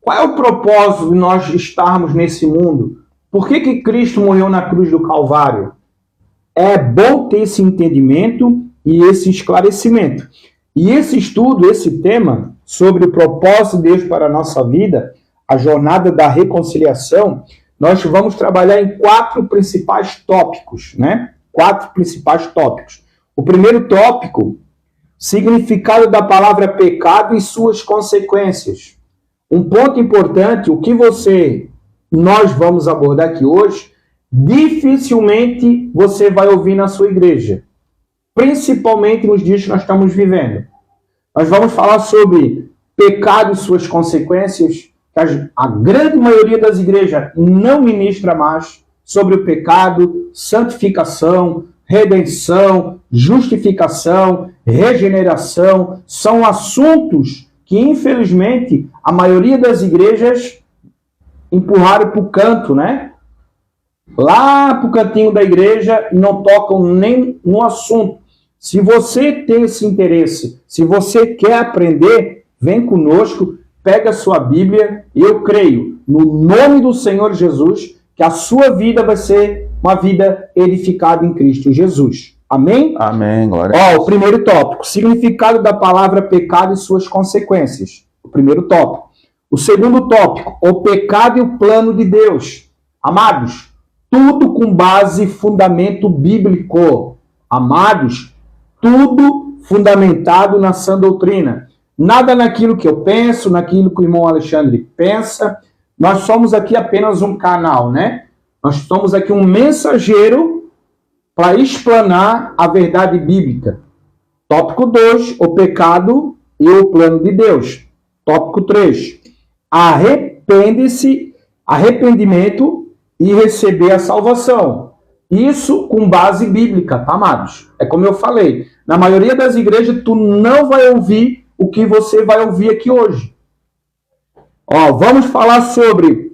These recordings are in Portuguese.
Qual é o propósito de nós estarmos nesse mundo? Por que Cristo morreu na cruz do Calvário? É bom ter esse entendimento e esse esclarecimento. E esse estudo, esse tema sobre o propósito de Deus para a nossa vida, a jornada da reconciliação, nós vamos trabalhar em 4 principais tópicos, né? 4 principais tópicos. O primeiro tópico, significado da palavra pecado e suas consequências. Um ponto importante, o que nós vamos abordar aqui hoje, dificilmente você vai ouvir na sua igreja, principalmente nos dias que nós estamos vivendo. Nós vamos falar sobre pecado e suas consequências, que a grande maioria das igrejas não ministra mais sobre o pecado, santificação, redenção, justificação, regeneração. São assuntos que, infelizmente, a maioria das igrejas empurraram para o canto, né? Lá para o cantinho da igreja e não tocam nem no assunto. Se você tem esse interesse, se você quer aprender, vem conosco, pega a sua Bíblia e eu creio, no nome do Senhor Jesus, que a sua vida vai ser uma vida edificada em Cristo Jesus. Amém? Amém, glória. Ó, o primeiro tópico, significado da palavra pecado e suas consequências. O primeiro tópico. O segundo tópico, o pecado e o plano de Deus. Amados, tudo com base e fundamento bíblico. Amados, tudo fundamentado na sã doutrina. Nada naquilo que eu penso, naquilo que o irmão Alexandre pensa. Nós somos aqui apenas um canal, né? Nós somos aqui um mensageiro para explanar a verdade bíblica. Tópico 2, o pecado e o plano de Deus. Tópico 3, arrependimento e receber a salvação. Isso com base bíblica, tá, amados? É como eu falei, na maioria das igrejas tu não vai ouvir o que você vai ouvir aqui hoje. Ó, vamos falar sobre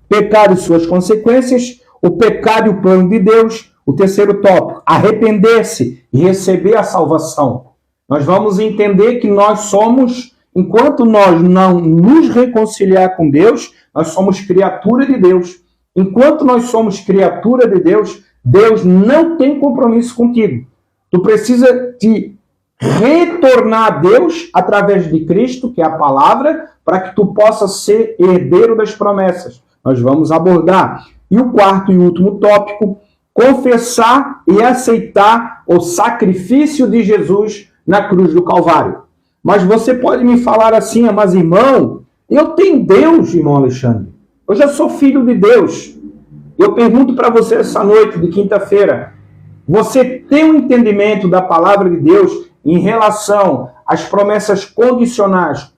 pecado e suas consequências, o pecado e o plano de Deus. O terceiro tópico, arrepender-se e receber a salvação. Nós vamos entender que nós somos, enquanto nós não nos reconciliar com Deus, nós somos criatura de Deus. Enquanto nós somos criatura de Deus, Deus não tem compromisso contigo. Tu precisa te retornar a Deus através de Cristo, que é a palavra, para que tu possa ser herdeiro das promessas. Nós vamos abordar. E o quarto e último tópico, confessar e aceitar o sacrifício de Jesus na cruz do Calvário. Mas você pode me falar assim, mas irmão, eu tenho Deus, irmão Alexandre. Eu já sou filho de Deus. Eu pergunto para você essa noite de quinta-feira, você tem um entendimento da palavra de Deus em relação às promessas condicionais?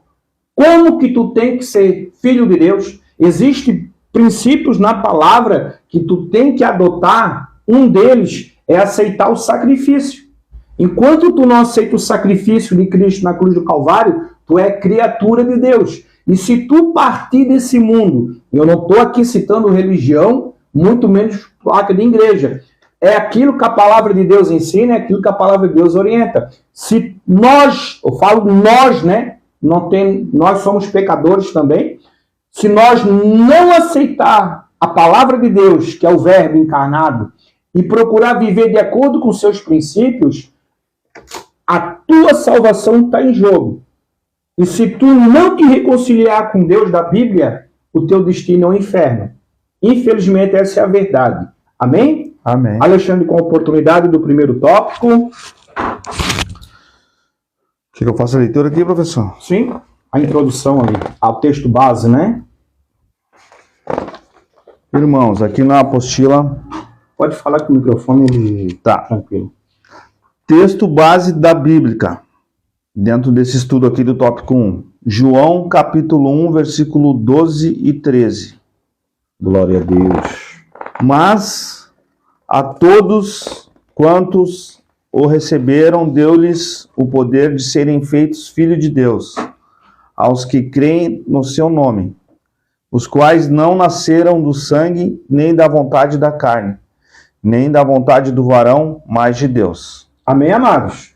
Como que tu tem que ser filho de Deus? Existem princípios na palavra que tu tem que adotar. Um deles é aceitar o sacrifício. Enquanto tu não aceita o sacrifício de Cristo na cruz do Calvário, tu é criatura de Deus. E se tu partir desse mundo, eu não estou aqui citando religião, muito menos placa de igreja. É aquilo que a palavra de Deus ensina, é aquilo que a palavra de Deus orienta. Se nós, eu falo nós, né? Nós somos pecadores também. Se nós não aceitar a palavra de Deus, que é o verbo encarnado, e procurar viver de acordo com seus princípios, a tua salvação está em jogo. E se tu não te reconciliar com Deus da Bíblia, o teu destino é o inferno. Infelizmente, essa é a verdade. Amém? Amém. Alexandre, com a oportunidade do primeiro tópico. Quer que eu faça a leitura aqui, professor? Sim, a introdução ali, ao texto base, né? Irmãos, aqui na apostila... Pode falar que o microfone ele tá tranquilo. Texto base da Bíblia. Dentro desse estudo aqui do tópico 1. João, capítulo 1, versículo 12 e 13. Glória a Deus. Mas a todos quantos o receberam, deu-lhes o poder de serem feitos filhos de Deus, aos que creem no seu nome, os quais não nasceram do sangue, nem da vontade da carne, nem da vontade do varão, mas de Deus. Amém, amados?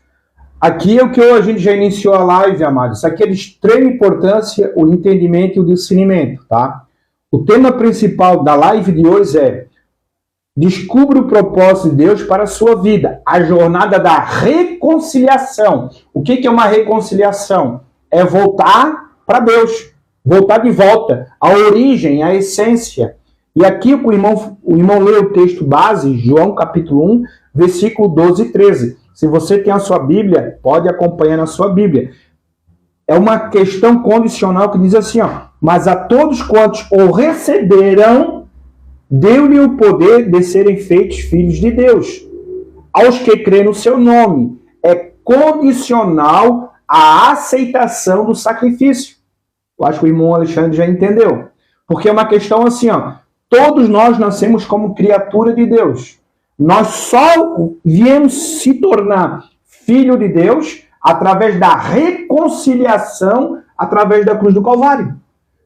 Aqui é o que a gente já iniciou a live, amados. Isso aqui é de extrema importância, o entendimento e o discernimento, tá? O tema principal da live de hoje é: descubra o propósito de Deus para a sua vida. A jornada da reconciliação. O que é uma reconciliação? É voltar para Deus. Voltar de volta à origem, à essência. E aqui o irmão lê o texto base, João capítulo 1, versículo 12 e 13. Se você tem a sua Bíblia, pode acompanhar na sua Bíblia. É uma questão condicional que diz assim, ó: mas a todos quantos o receberam, deu-lhe o poder de serem feitos filhos de Deus. Aos que crêem no seu nome. É condicional à aceitação do sacrifício. Eu acho que o irmão Alexandre já entendeu. Porque é uma questão assim, ó: todos nós nascemos como criatura de Deus. Nós só viemos se tornar filho de Deus através da reconciliação, através da cruz do Calvário.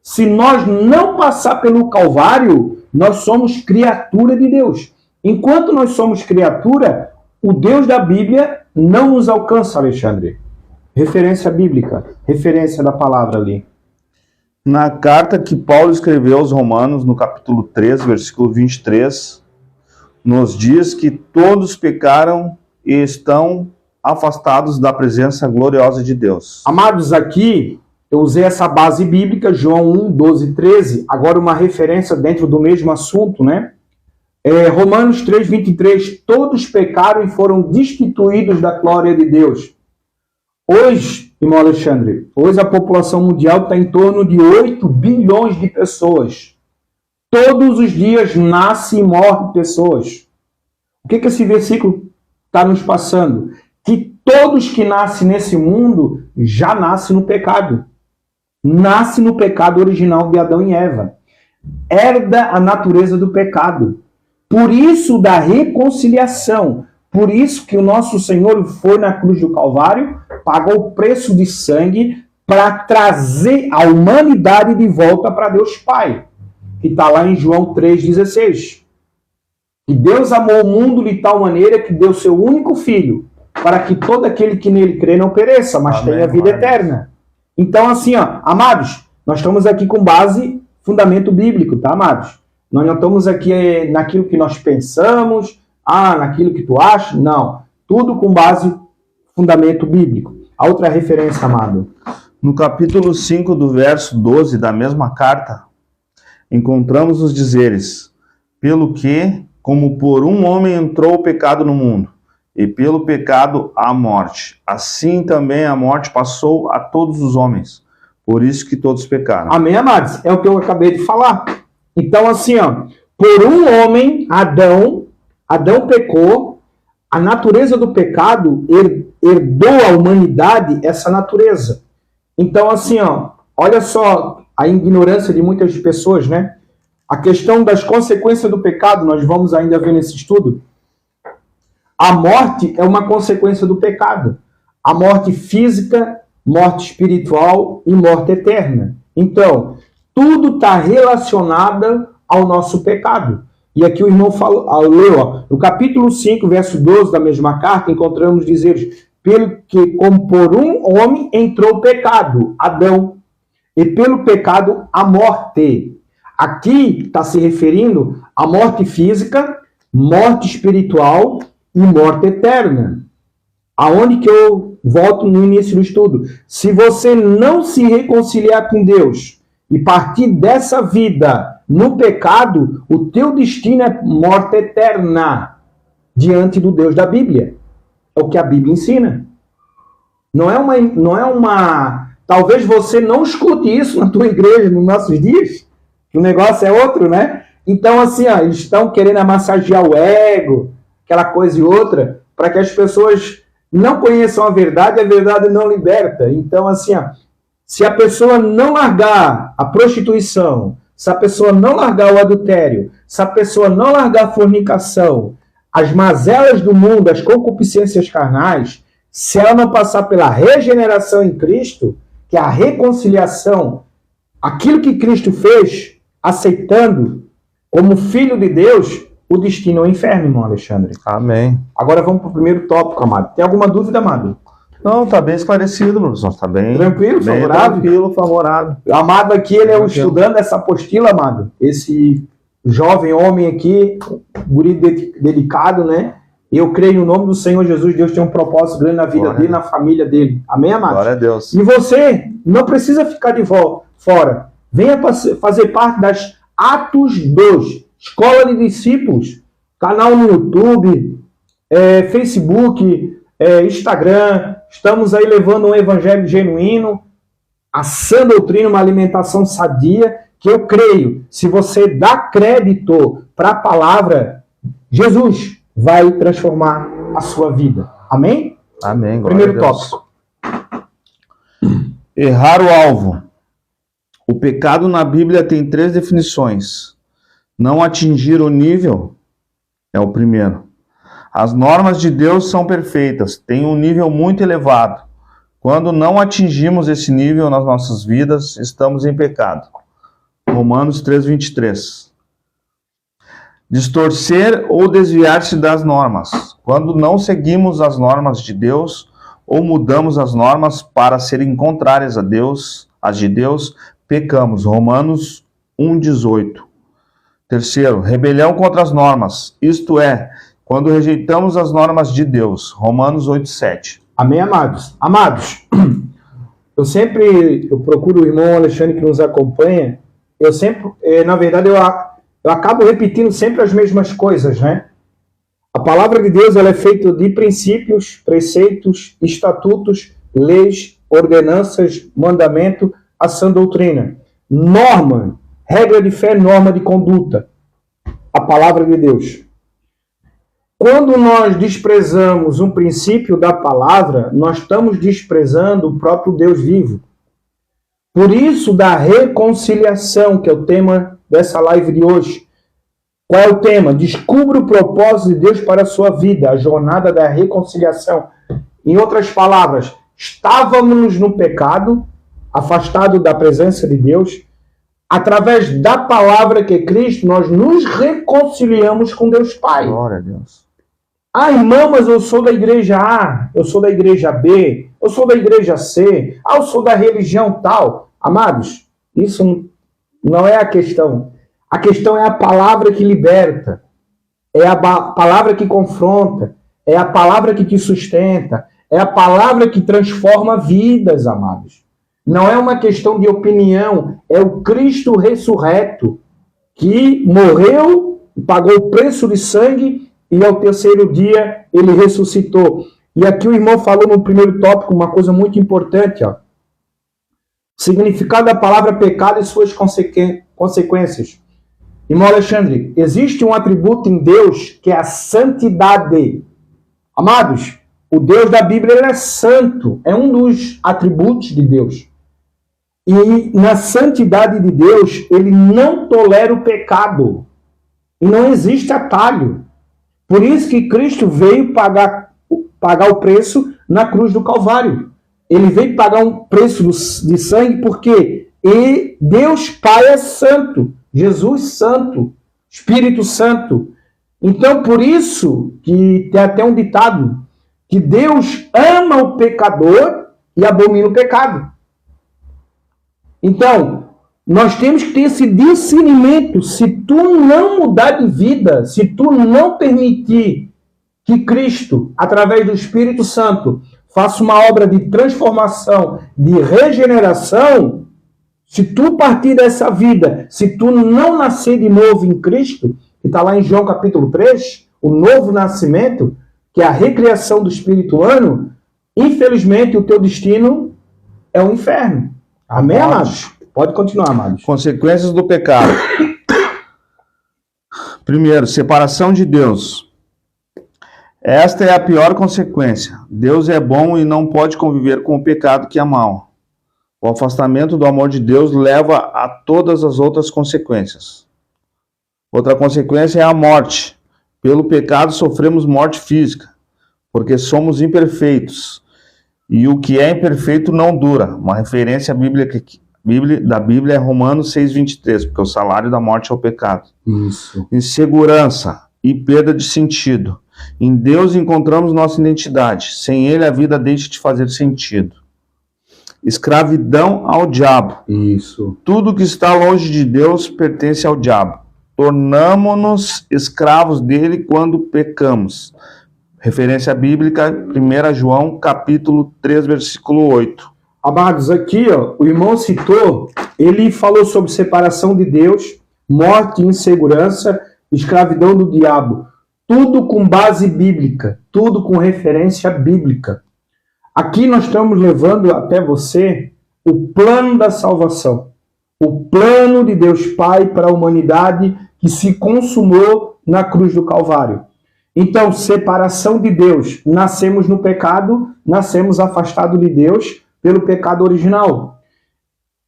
Se nós não passar pelo Calvário, nós somos criatura de Deus. Enquanto nós somos criatura, o Deus da Bíblia não nos alcança, Alexandre. Referência bíblica, referência da palavra ali. Na carta que Paulo escreveu aos Romanos, no capítulo 3, versículo 23, nos diz que todos pecaram e estão afastados da presença gloriosa de Deus. Amados, aqui eu usei essa base bíblica, João 1, 12 e 13, agora uma referência dentro do mesmo assunto, né? Romanos 3, 23, todos pecaram e foram destituídos da glória de Deus. Hoje, irmão Alexandre, hoje a população mundial está em torno de 8 bilhões de pessoas. Todos os dias nascem e morrem pessoas. O que esse versículo está nos passando? Que todos que nascem nesse mundo já nascem no pecado. Nasce no pecado original de Adão e Eva. Herda a natureza do pecado. Por isso da reconciliação. Por isso que o nosso Senhor foi na cruz do Calvário, pagou o preço de sangue para trazer a humanidade de volta para Deus Pai. Que está lá em João 3,16. Que Deus amou o mundo de tal maneira que deu seu único filho, para que todo aquele que nele crê não pereça, mas tenha vida eterna. Então, assim, ó, amados, nós estamos aqui com base, fundamento bíblico, tá, amados? Nós não estamos aqui naquilo que nós pensamos, naquilo que tu acha, não. Tudo com base, fundamento bíblico. A outra referência, amado. No capítulo 5 do verso 12 da mesma carta, encontramos os dizeres: pelo que, como por um homem entrou o pecado no mundo, e pelo pecado a morte, assim também a morte passou a todos os homens, por isso que todos pecaram. Amém, amados? É o que eu acabei de falar. Então, assim, ó, por um homem, Adão pecou, a natureza do pecado herdou à humanidade essa natureza. Então, assim, ó, olha só a ignorância de muitas pessoas, né? A questão das consequências do pecado, nós vamos ainda ver nesse estudo. A morte é uma consequência do pecado. A morte física, morte espiritual e morte eterna. Então, tudo está relacionado ao nosso pecado. E aqui o irmão leu, ó, no capítulo 5, verso 12 da mesma carta, encontramos dizeres: pelo que, como por um homem entrou o pecado, Adão, e pelo pecado a morte. Aqui está se referindo à morte física, morte espiritual e morte eterna. Aonde que eu volto no início do estudo? Se você não se reconciliar com Deus e partir dessa vida no pecado, o teu destino é morte eterna diante do Deus da Bíblia. É o que a Bíblia ensina. Não é uma... Talvez você não escute isso na tua igreja nos nossos dias, que o negócio é outro, né? Então, assim, ó, eles estão querendo massagear o ego, aquela coisa e outra, para que as pessoas não conheçam a verdade não liberta. Então, assim, ó, se a pessoa não largar a prostituição, se a pessoa não largar o adultério, se a pessoa não largar a fornicação, as mazelas do mundo, as concupiscências carnais, se ela não passar pela regeneração em Cristo, que é a reconciliação, aquilo que Cristo fez, aceitando como filho de Deus, o destino é o inferno, irmão Alexandre. Amém. Agora vamos para o primeiro tópico, amado. Tem alguma dúvida, amado? Não, tá bem esclarecido, professor. Tá bem Tranquilo, bem favorável? tranquilo, favorável. O amado aqui, ele é um Tranquilo. estudante dessa apostila, amado. Esse jovem homem aqui, guri delicado, né? Eu creio no nome do Senhor Jesus, Deus tem um propósito grande na vida Glória dele, na família dele. Amém, amado? Glória a Deus. E você não precisa ficar de fora. Venha fazer parte das Atos 2, Escola de Discípulos, canal no YouTube, Facebook, Instagram. Estamos aí levando um evangelho genuíno, a sã doutrina, uma alimentação sadia, que eu creio, se você dá crédito para a palavra, Jesus vai transformar a sua vida. Amém? Amém. Glória Primeiro a Deus. tópico. Errar o alvo. O pecado na Bíblia tem 3 definições. Não atingir o nível é o primeiro. As normas de Deus são perfeitas, têm um nível muito elevado. Quando não atingimos esse nível nas nossas vidas, estamos em pecado. Romanos 3:23. Distorcer ou desviar-se das normas. Quando não seguimos as normas de Deus ou mudamos as normas para serem contrárias a Deus, as de Deus, pecamos. Romanos 1:18. Terceiro, rebelião contra as normas. Isto é, quando rejeitamos as normas de Deus. Romanos 8:7. Amém, amados? Amados, eu procuro o irmão Alexandre que nos acompanha, na verdade, eu acabo repetindo sempre as mesmas coisas, né? A palavra de Deus, ela é feita de princípios, preceitos, estatutos, leis, ordenanças, mandamento, a sã doutrina. Norma, regra de fé, norma de conduta. A palavra de Deus. Quando nós desprezamos um princípio da palavra, nós estamos desprezando o próprio Deus vivo. Por isso, da reconciliação, que é o tema dessa live de hoje. Qual é o tema? Descubra o propósito de Deus para a sua vida, a jornada da reconciliação. Em outras palavras, estávamos no pecado, afastados da presença de Deus. Através da palavra que é Cristo, nós nos reconciliamos com Deus Pai. Glória a Deus. Ah, irmão, mas eu sou da igreja A, eu sou da igreja B, eu sou da igreja C, eu sou da religião tal. Amados, isso não é a questão. A questão é a palavra que liberta, é a palavra que confronta, é a palavra que te sustenta, é a palavra que transforma vidas, amados. Não é uma questão de opinião, é o Cristo ressurreto, que morreu, pagou o preço de sangue, e ao terceiro dia ele ressuscitou. E aqui o irmão falou no primeiro tópico uma coisa muito importante, ó. Significado da palavra pecado e suas consequências. Irmão Alexandre, existe um atributo em Deus que é a santidade. Amados, o Deus da Bíblia ele é santo, é um dos atributos de Deus. E na santidade de Deus, ele não tolera o pecado. E não existe atalho. Por isso que Cristo veio pagar o preço na cruz do Calvário. Ele veio pagar um preço de sangue porque Deus Pai é santo, Jesus santo, Espírito Santo. Então, por isso que tem até um ditado, que Deus ama o pecador e abomina o pecado. Então, nós temos que ter esse discernimento. Se tu não mudar de vida, se tu não permitir que Cristo, através do Espírito Santo, faça uma obra de transformação, de regeneração, se tu partir dessa vida, se tu não nascer de novo em Cristo, que está lá em João capítulo 3, o novo nascimento, que é a recriação do espírito humano, infelizmente o teu destino é o inferno. Amém, amados? Pode continuar, amados. Consequências do pecado. Primeiro, separação de Deus. Esta é a pior consequência. Deus é bom e não pode conviver com o pecado que é mau. O afastamento do amor de Deus leva a todas as outras consequências. Outra consequência é a morte. Pelo pecado sofremos morte física, porque somos imperfeitos. E o que é imperfeito não dura. Uma referência da Bíblia é Romanos 6:23, porque o salário da morte é o pecado. Isso. Insegurança e perda de sentido. Em Deus encontramos nossa identidade. Sem Ele, a vida deixa de fazer sentido. Escravidão ao diabo. Isso. Tudo que está longe de Deus pertence ao diabo. Tornamo-nos escravos dele quando pecamos. Referência bíblica, 1 João, capítulo 3, versículo 8. Amados, aqui, ó, o irmão citou, ele falou sobre separação de Deus, morte, insegurança, escravidão do diabo. Tudo com base bíblica, tudo com referência bíblica. Aqui nós estamos levando até você o plano da salvação. O plano de Deus Pai para a humanidade que se consumou na cruz do Calvário. Então, separação de Deus. Nascemos no pecado, nascemos afastados de Deus pelo pecado original.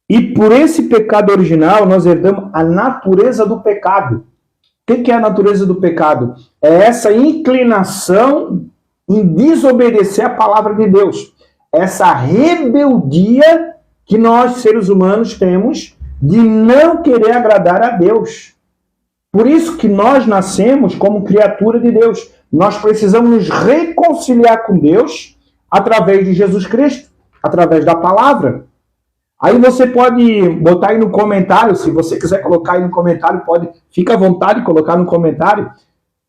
E por esse pecado original, nós herdamos a natureza do pecado. O que é a natureza do pecado? É essa inclinação em desobedecer a palavra de Deus. Essa rebeldia que nós, seres humanos, temos de não querer agradar a Deus. Por isso que nós nascemos como criatura de Deus. Nós precisamos nos reconciliar com Deus através de Jesus Cristo, através da palavra. Aí você pode botar aí no comentário, se você quiser colocar aí no comentário, fica à vontade de colocar no comentário.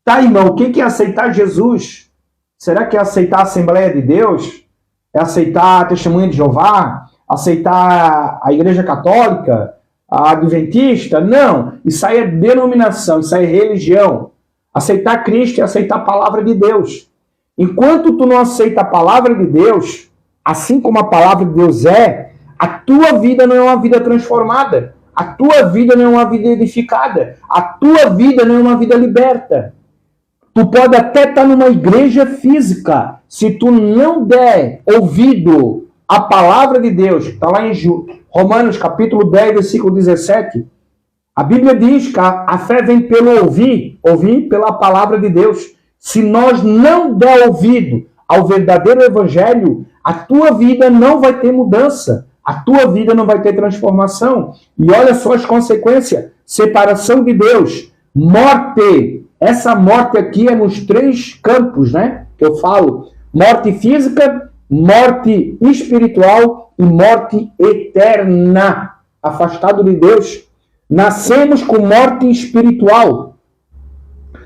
Tá, irmão, o que é aceitar Jesus? Será que é aceitar a Assembleia de Deus? É aceitar a Testemunha de Jeová? Aceitar a Igreja Católica? A Adventista? Não, isso aí é denominação, isso aí é religião. Aceitar Cristo é aceitar a palavra de Deus. Enquanto tu não aceita a palavra de Deus, assim como a palavra de Deus a tua vida não é uma vida transformada, a tua vida não é uma vida edificada, a tua vida não é uma vida liberta. Tu pode até estar numa igreja física, se tu não der ouvido à palavra de Deus, está lá em Romanos capítulo 10, versículo 17, a Bíblia diz que a fé vem pelo ouvir pela palavra de Deus. Se nós não der ouvido ao verdadeiro evangelho, a tua vida não vai ter mudança, a tua vida não vai ter transformação. E olha só as consequências: separação de Deus, morte. Essa morte aqui é nos 3 campos, né? Que eu falo: morte física, morte espiritual e morte eterna. Afastado de Deus. Nascemos com morte espiritual.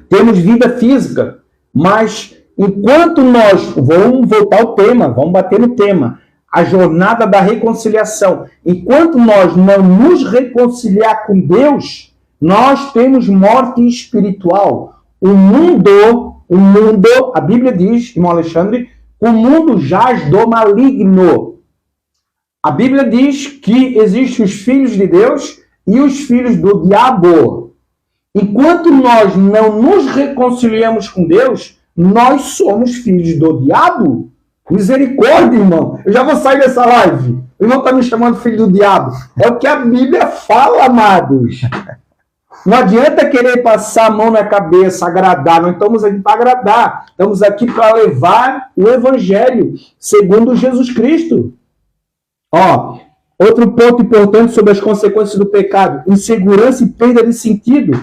Temos vida física. Mas enquanto nós... Vamos voltar ao tema, vamos bater no tema. A jornada da reconciliação. Enquanto nós não nos reconciliar com Deus, nós temos morte espiritual. O mundo, a Bíblia diz, irmão Alexandre, o mundo jaz do maligno. A Bíblia diz que existem os filhos de Deus e os filhos do diabo. Enquanto nós não nos reconciliamos com Deus, nós somos filhos do diabo. Misericórdia, irmão. Eu já vou sair dessa live. O irmão está me chamando filho do diabo. É o que a Bíblia fala, amados. Não adianta querer passar a mão na cabeça, agradar. Nós estamos aqui para agradar. Estamos aqui para levar o Evangelho segundo Jesus Cristo. Ó, outro ponto importante sobre as consequências do pecado: insegurança e perda de sentido.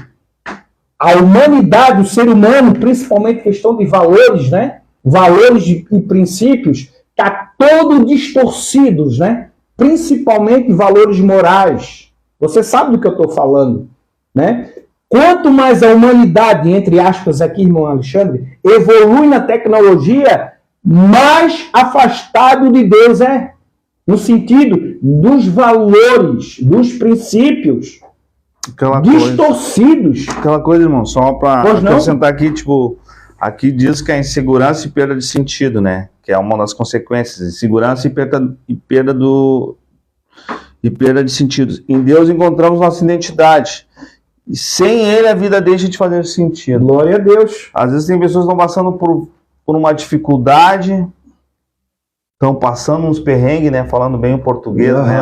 A humanidade, o ser humano, principalmente questão de valores, né? Valores e princípios, está todo distorcidos, né? Principalmente valores morais. Você sabe do que eu estou falando, né? Quanto mais a humanidade, entre aspas aqui, irmão Alexandre, evolui na tecnologia, mais afastado de Deus é. No sentido dos valores, dos princípios distorcidos. Aquela coisa, irmão, só para acrescentar aqui, tipo, aqui diz que a insegurança e perda de sentido, né? Que é uma das consequências. Insegurança e perda de sentido. Em Deus encontramos nossa identidade. E sem Ele a vida deixa de fazer sentido. Glória a Deus. Às vezes tem pessoas que estão passando por uma dificuldade, estão passando uns perrengues, né? Falando bem o português, né?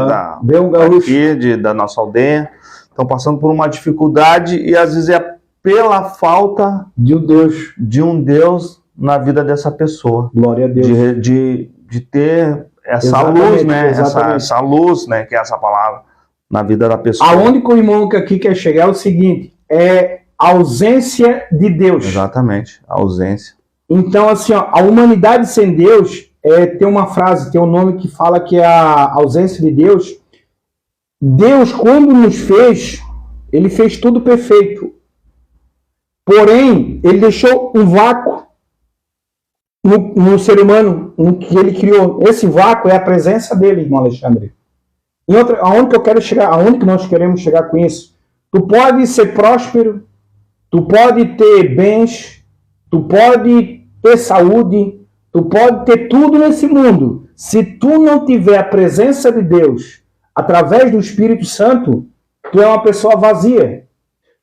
Da nossa aldeia. Estão passando por uma dificuldade e às vezes é pela falta de um Deus na vida dessa pessoa. Glória a Deus. De ter essa luz, né? Essa luz, né? Que é essa palavra na vida da pessoa. Aonde que o irmão aqui quer chegar é o seguinte: é a ausência de Deus. Exatamente, a ausência. Então, assim, ó, a humanidade sem Deus, tem uma frase, tem um nome que fala que é a ausência de Deus. Deus, quando nos fez, ele fez tudo perfeito. Porém, ele deixou um vácuo no ser humano, no que ele criou. Esse vácuo é a presença dele, irmão Alexandre. Aonde que nós queremos chegar com isso? Tu pode ser próspero, tu pode ter bens, tu pode ter saúde, tu pode ter tudo nesse mundo. Se tu não tiver a presença de Deus através do Espírito Santo, tu é uma pessoa vazia.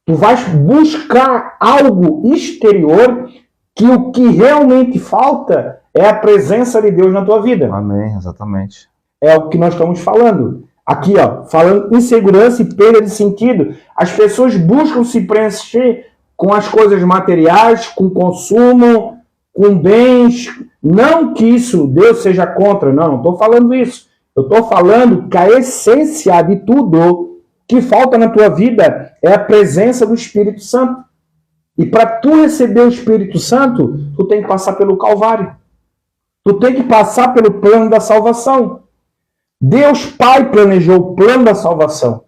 Tu vais buscar algo exterior que o que realmente falta é a presença de Deus na tua vida. Amém, exatamente. É o que nós estamos falando. Aqui, ó, falando insegurança e perda de sentido. As pessoas buscam se preencher com as coisas materiais, com consumo, com bens. Não que isso Deus seja contra, não estou falando isso. Eu estou falando que a essência de tudo que falta na tua vida é a presença do Espírito Santo. E para tu receber o Espírito Santo, tu tem que passar pelo Calvário. Tu tem que passar pelo plano da salvação. Deus Pai planejou o plano da salvação.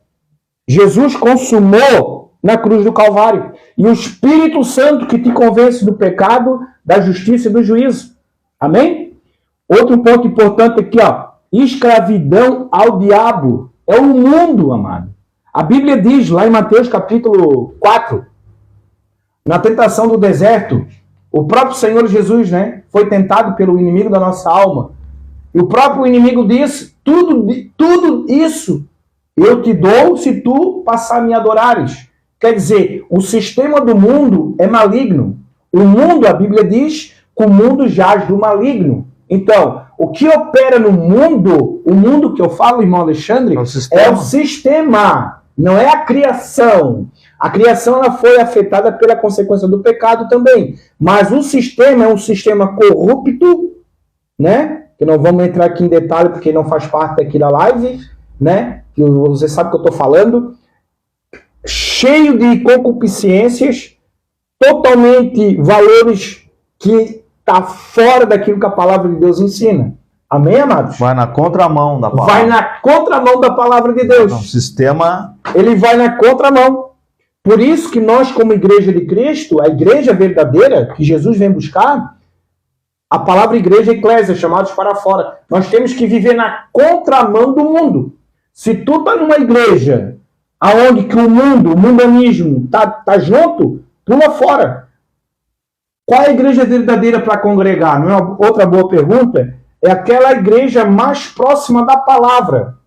Jesus consumou na cruz do Calvário. E o Espírito Santo que te convence do pecado, da justiça e do juízo. Amém? Outro ponto importante aqui, ó. Escravidão ao diabo. É o mundo, amado. A Bíblia diz lá em Mateus capítulo 4, na tentação do deserto, o próprio Senhor Jesus, né, foi tentado pelo inimigo da nossa alma. E o próprio inimigo disse, tudo isso eu te dou se tu passar a me adorares. Quer dizer, o sistema do mundo é maligno. O mundo, a Bíblia diz, que o mundo jaz do maligno. Então, o que opera no mundo, o mundo que eu falo, irmão Alexandre, é o sistema, não é a criação. A criação ela foi afetada pela consequência do pecado também. Mas o sistema é um sistema corrupto, né? Que não vamos entrar aqui em detalhe porque não faz parte aqui da live, né? Que você sabe o que eu estou falando. Cheio de concupiscências, totalmente valores que está fora daquilo que a palavra de Deus ensina. Amém, amados? Vai na contramão da palavra. Vai na contramão da palavra de Deus. O sistema... Ele vai na contramão. Por isso que nós, como igreja de Cristo, a igreja verdadeira, que Jesus vem buscar, a palavra igreja é eclésia, chamados para fora. Nós temos que viver na contramão do mundo. Se tu está numa igreja aonde que o mundanismo tá junto, pula fora. Qual é a igreja verdadeira para congregar? Não é outra boa pergunta? É aquela igreja mais próxima da palavra.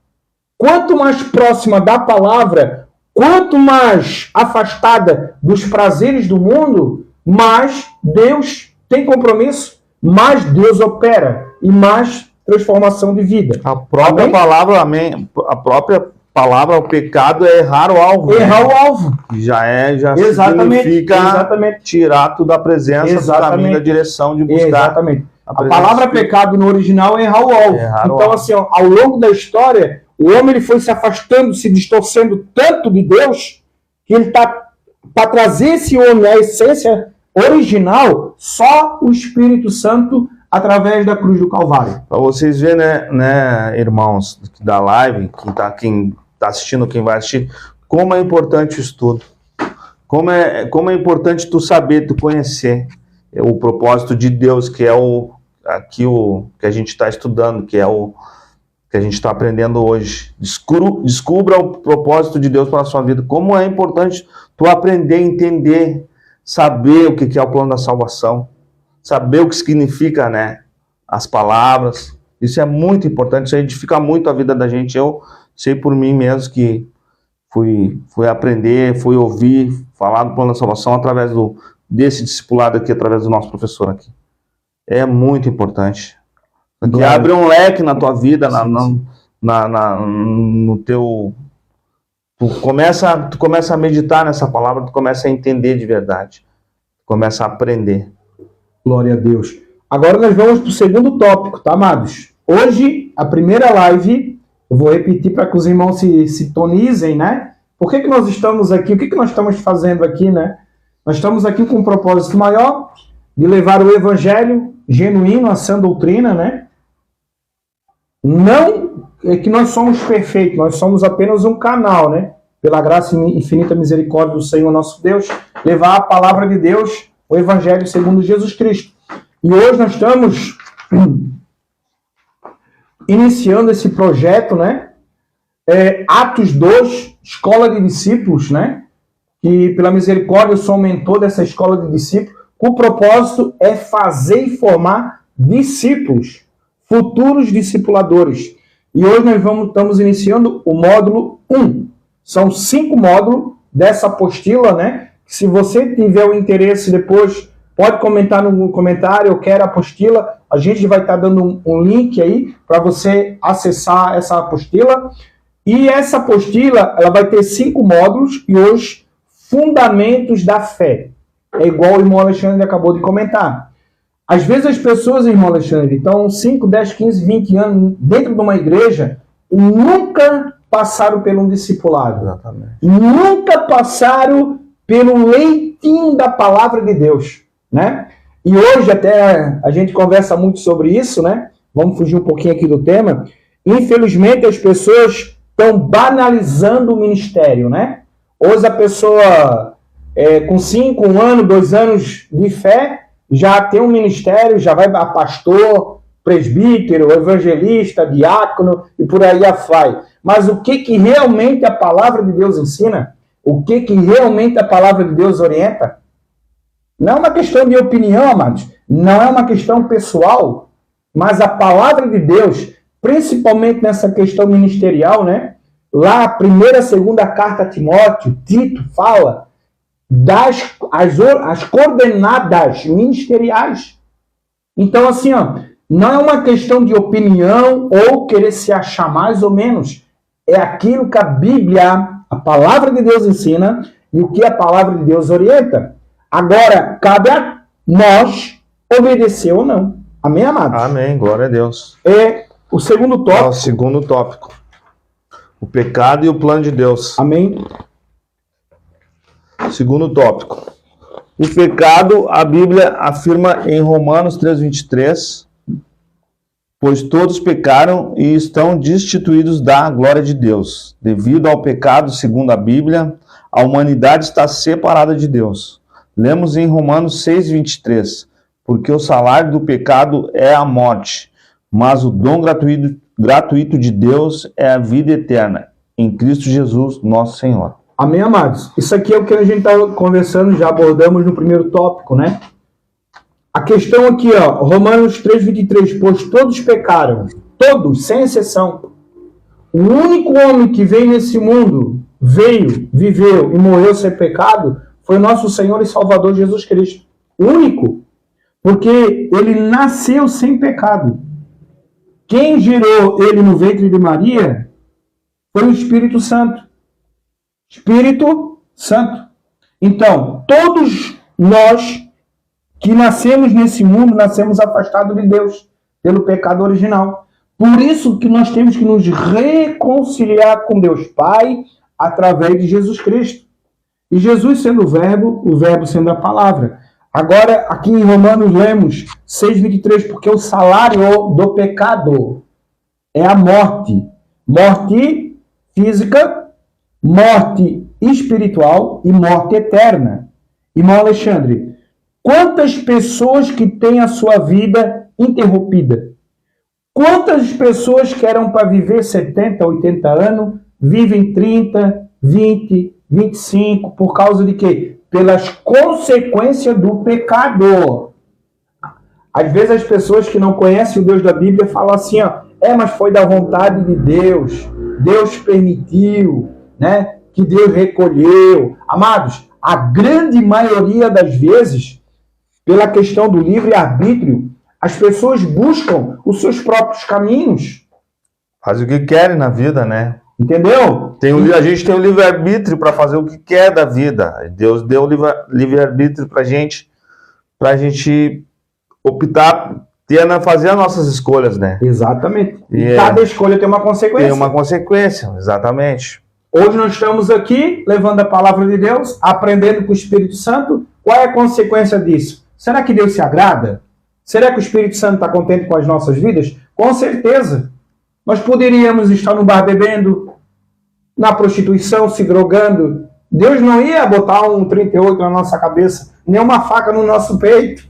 Quanto mais próxima da palavra, quanto mais afastada dos prazeres do mundo, mais Deus tem compromisso, mais Deus opera e mais transformação de vida. A própria palavra, amém? A própria palavra, o pecado é errar o alvo. Errar o alvo. Já Exatamente, significa tirar tudo da presença, do caminho, da direção de buscar. Exatamente. A palavra pecado no original é errar o alvo. Então, assim, ao longo da história, o homem ele foi se afastando, se distorcendo tanto de Deus, que ele está, para trazer esse homem à essência original, só o Espírito Santo através da cruz do Calvário. Para vocês verem, né, irmãos da live, quem tá assistindo, quem vai assistir, como é importante o estudo. Como é importante tu saber, tu conhecer o propósito de Deus, que é o que a gente está estudando, que é o que a gente está aprendendo hoje. Descubra o propósito de Deus para a sua vida. Como é importante tu aprender, entender, saber o que é o plano da salvação, saber o que significa, né, as palavras. Isso é muito importante, isso edifica muito a vida da gente. Eu sei por mim mesmo que fui aprender, fui ouvir, falar do plano da salvação através desse discipulado aqui, através do nosso professor aqui. É muito importante. Porque abre um leque na tua vida, no teu... Tu começa a meditar nessa palavra, tu começa a entender de verdade. Tu começa a aprender. Glória a Deus. Agora nós vamos para o segundo tópico, tá, amados? Hoje, a primeira live, eu vou repetir para que os irmãos se sintonizem, né? Por que nós estamos aqui? O que nós estamos fazendo aqui, né? Nós estamos aqui com um propósito maior, de levar o evangelho genuíno, a sã doutrina, né? Não é que nós somos perfeitos, nós somos apenas um canal, né? Pela graça e infinita misericórdia do Senhor nosso Deus, levar a palavra de Deus, o evangelho segundo Jesus Cristo. E hoje nós estamos iniciando esse projeto, né? Atos 2, Escola de Discípulos, né? E pela misericórdia eu sou mentor dessa escola de discípulos. O propósito é fazer e formar discípulos, futuros discipuladores. E hoje nós estamos iniciando o módulo 1. São 5 módulos dessa apostila, né? Se você tiver o interesse depois, pode comentar no comentário, eu quero a apostila. A gente vai estar dando um link aí para você acessar essa apostila. E essa apostila, ela vai ter 5 módulos e hoje, fundamentos da fé. É igual o irmão Alexandre acabou de comentar. Às vezes as pessoas, irmão Alexandre, estão 5, 10, 15, 20 anos dentro de uma igreja e nunca passaram por um discipulado. Exatamente. Nunca passaram pelo leitinho da palavra de Deus, né? E hoje até a gente conversa muito sobre isso, né? Vamos fugir um pouquinho aqui do tema. Infelizmente as pessoas estão banalizando o ministério, né? Hoje a pessoa com 5, 1 ano, 2 anos de fé, já tem um ministério, já vai a pastor, presbítero, evangelista, diácono e por aí vai. Mas o que realmente a palavra de Deus ensina? O que realmente a palavra de Deus orienta? Não é uma questão de opinião, amados. Não é uma questão pessoal. Mas a palavra de Deus, principalmente nessa questão ministerial, né? Lá, a primeira, segunda carta a Timóteo, Tito, fala as coordenadas ministeriais. Então, assim, ó, não é uma questão de opinião ou querer se achar mais ou menos. É aquilo que a Bíblia, a palavra de Deus ensina e o que a palavra de Deus orienta. Agora, cabe a nós obedecer ou não. Amém, amados? Amém, glória a Deus. O segundo tópico. O segundo tópico. O pecado e o plano de Deus. Amém. Segundo tópico. O pecado, a Bíblia afirma em Romanos 3:23, pois todos pecaram e estão destituídos da glória de Deus. Devido ao pecado, segundo a Bíblia, a humanidade está separada de Deus. Lemos em Romanos 6:23, porque o salário do pecado é a morte, mas o dom gratuito de Deus é a vida eterna, em Cristo Jesus, nosso Senhor. Amém, amados? Isso aqui é o que a gente está conversando, já abordamos no primeiro tópico, né? A questão aqui, ó, Romanos 3:23, pois todos pecaram, todos, sem exceção. O único homem que veio nesse mundo, veio, viveu e morreu sem pecado, foi o nosso Senhor e Salvador Jesus Cristo. O único. Porque ele nasceu sem pecado. Quem gerou ele no ventre de Maria foi o Espírito Santo. Espírito Santo. Então, todos nós que nascemos nesse mundo, nascemos afastados de Deus, pelo pecado original. Por isso que nós temos que nos reconciliar com Deus Pai, através de Jesus Cristo. E Jesus sendo o verbo sendo a palavra. Agora, aqui em Romanos, lemos 6:23, porque o salário do pecado é a morte. Morte física, morte espiritual e morte eterna. Irmão Alexandre, quantas pessoas que têm a sua vida interrompida? Quantas pessoas que eram para viver 70, 80 anos, vivem 30, 20, 25, por causa de quê? Pelas consequências do pecado. Às vezes as pessoas que não conhecem o Deus da Bíblia falam assim, ó, mas foi da vontade de Deus, Deus permitiu, né, que Deus recolheu. Amados, a grande maioria das vezes, pela questão do livre-arbítrio, as pessoas buscam os seus próprios caminhos. Faz o que querem na vida, né? Entendeu? A gente tem o livre-arbítrio para fazer o que quer da vida. Deus deu o livre-arbítrio para a gente optar, fazer as nossas escolhas, né? Exatamente. E cada escolha tem uma consequência. Tem uma consequência, exatamente. Hoje nós estamos aqui, levando a palavra de Deus, aprendendo com o Espírito Santo. Qual é a consequência disso? Será que Deus se agrada? Será que o Espírito Santo está contente com as nossas vidas? Com certeza. Nós poderíamos estar no bar bebendo, na prostituição, se drogando. Deus não ia botar um 38 na nossa cabeça, nem uma faca no nosso peito.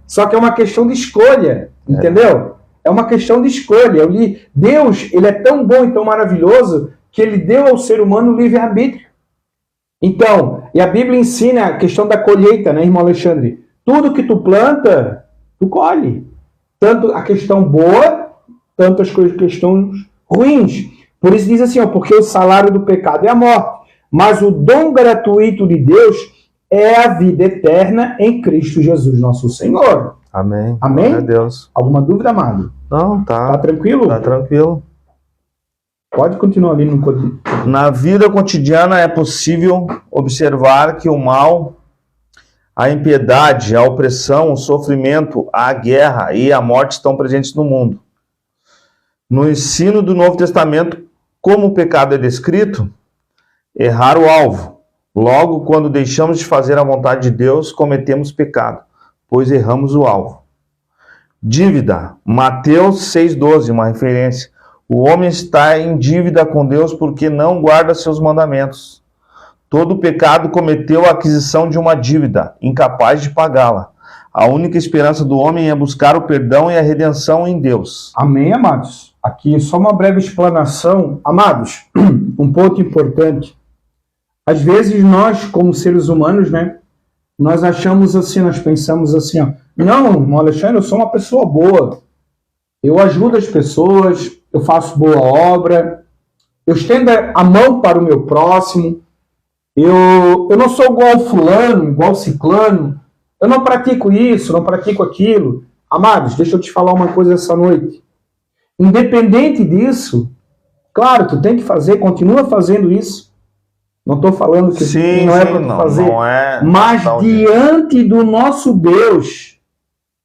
Só que é uma questão de escolha, entendeu? É uma questão de escolha. Deus, ele é tão bom e tão maravilhoso que ele deu ao ser humano o livre-arbítrio. Então, e a Bíblia ensina a questão da colheita, né, irmão Alexandre? Tudo que tu planta, tu colhe. Tanto a questão boa, tanto as questões ruins. Por isso diz assim, ó, porque o salário do pecado é a morte, mas o dom gratuito de Deus é a vida eterna em Cristo Jesus, nosso Senhor. Amém. Amém? Glória a Deus. Alguma dúvida, amado? Não, tá. Tá tranquilo? Tá tranquilo. Pode continuar ali no... Na vida cotidiana é possível observar que o mal, a impiedade, a opressão, o sofrimento, a guerra e a morte estão presentes no mundo. No ensino do Novo Testamento, como o pecado é descrito, errar o alvo. Logo, quando deixamos de fazer a vontade de Deus, cometemos pecado, pois erramos o alvo. Dívida, Mateus 6,12, uma referência. O homem está em dívida com Deus porque não guarda seus mandamentos. Todo pecado cometeu a aquisição de uma dívida, incapaz de pagá-la. A única esperança do homem é buscar o perdão e a redenção em Deus. Amém, amados? Aqui só uma breve explanação. Amados, um ponto importante. Às vezes nós, como seres humanos, né, nós achamos assim, nós pensamos assim, ó, não, irmão Alexandre, eu sou uma pessoa boa. Eu ajudo as pessoas, eu faço boa obra, eu estendo a mão para o meu próximo, eu não sou igual fulano, igual ciclano, eu não pratico isso, não pratico aquilo. Amados, deixa eu te falar uma coisa essa noite. Independente disso, claro, tu tem que fazer, continua fazendo isso. Não estou falando que não é para tu fazer, não é, mas diante do nosso Deus,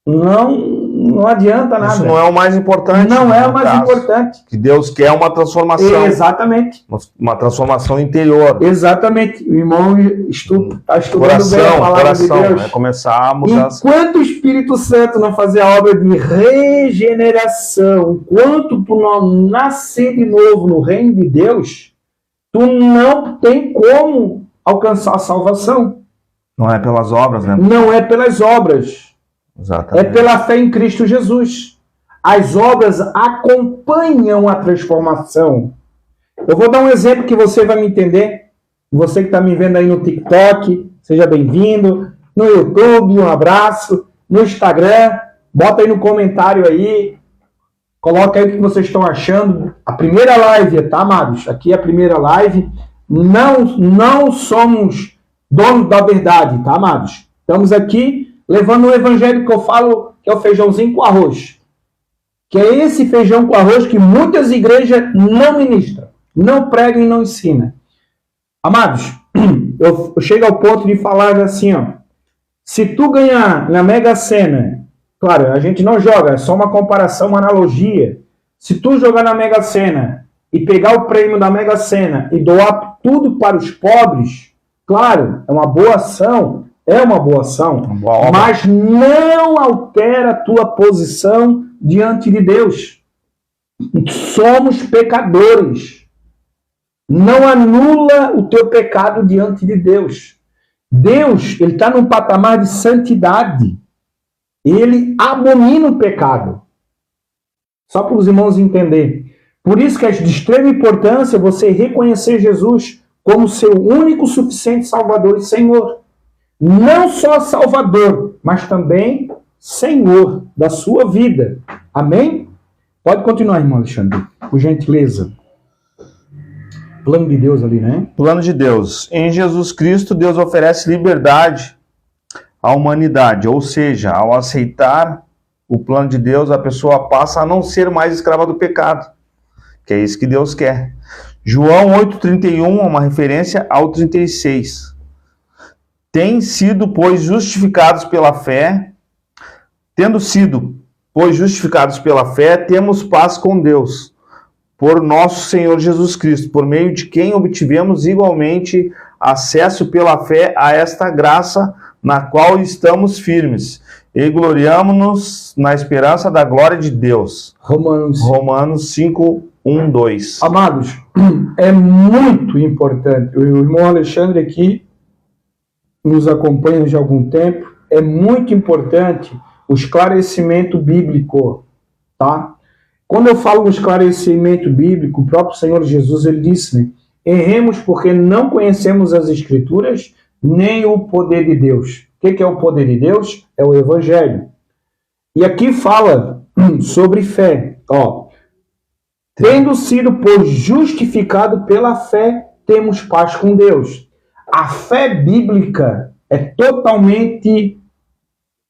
não adianta nada. Isso não é o mais importante. Não é o mais importante. Que Deus quer uma transformação. Exatamente. Uma transformação interior. Exatamente. O irmão está estudando coração, bem a palavra de Deus. É começar a mudança. Enquanto o Espírito Santo não fazer a obra de regeneração, enquanto tu não nascer de novo no reino de Deus, tu não tem como alcançar a salvação. Não é pelas obras, né? Não é pelas obras. Exatamente. É pela fé em Cristo Jesus. As obras acompanham a transformação. Eu vou dar um exemplo que você vai me entender. Você que está me vendo aí no TikTok, seja bem-vindo. No YouTube, um abraço. No Instagram, bota aí no comentário aí. Coloca aí o que vocês estão achando. A primeira live, tá, amados? Aqui é a primeira live. Não somos donos da verdade, tá, amados? Estamos aqui levando o evangelho que eu falo, que é o feijãozinho com arroz. Que é esse feijão com arroz que muitas igrejas não ministram, não pregam e não ensinam. Amados, eu chego ao ponto de falar assim, ó. Se tu ganhar na Mega Sena, claro, a gente não joga, é só uma comparação, uma analogia. Se tu jogar na Mega Sena e pegar o prêmio da Mega Sena e doar tudo para os pobres, claro, é uma boa ação, mas não altera a tua posição diante de Deus. Somos pecadores. Não anula o teu pecado diante de Deus. Deus, ele está num patamar de santidade. Ele abomina o pecado. Só para os irmãos entenderem. Por isso que é de extrema importância você reconhecer Jesus como seu único, suficiente Salvador e Senhor. Não só Salvador, mas também Senhor da sua vida. Amém? Pode continuar, irmão Alexandre, por gentileza. Plano de Deus ali, né? Plano de Deus. Em Jesus Cristo, Deus oferece liberdade à humanidade. Ou seja, ao aceitar o plano de Deus, a pessoa passa a não ser mais escrava do pecado. Que é isso que Deus quer. João 8,31 é uma referência ao 36. Têm sido, pois, justificados pela fé. Tendo sido, pois, justificados pela fé, temos paz com Deus, por nosso Senhor Jesus Cristo, por meio de quem obtivemos igualmente acesso pela fé a esta graça na qual estamos firmes. e gloriamo-nos na esperança da glória de Deus. Romanos 5, 1, 2. Amados, é muito importante. O irmão Alexandre aqui nos acompanha já há algum tempo. É muito importante o esclarecimento bíblico, tá? Quando eu falo no esclarecimento bíblico, o próprio Senhor Jesus, ele disse, né? Erremos porque não conhecemos as Escrituras, nem o poder de Deus. O que é o poder de Deus? É o Evangelho. E aqui fala sobre fé. Ó, tendo sido, pois, justificado pela fé, temos paz com Deus. A fé bíblica é totalmente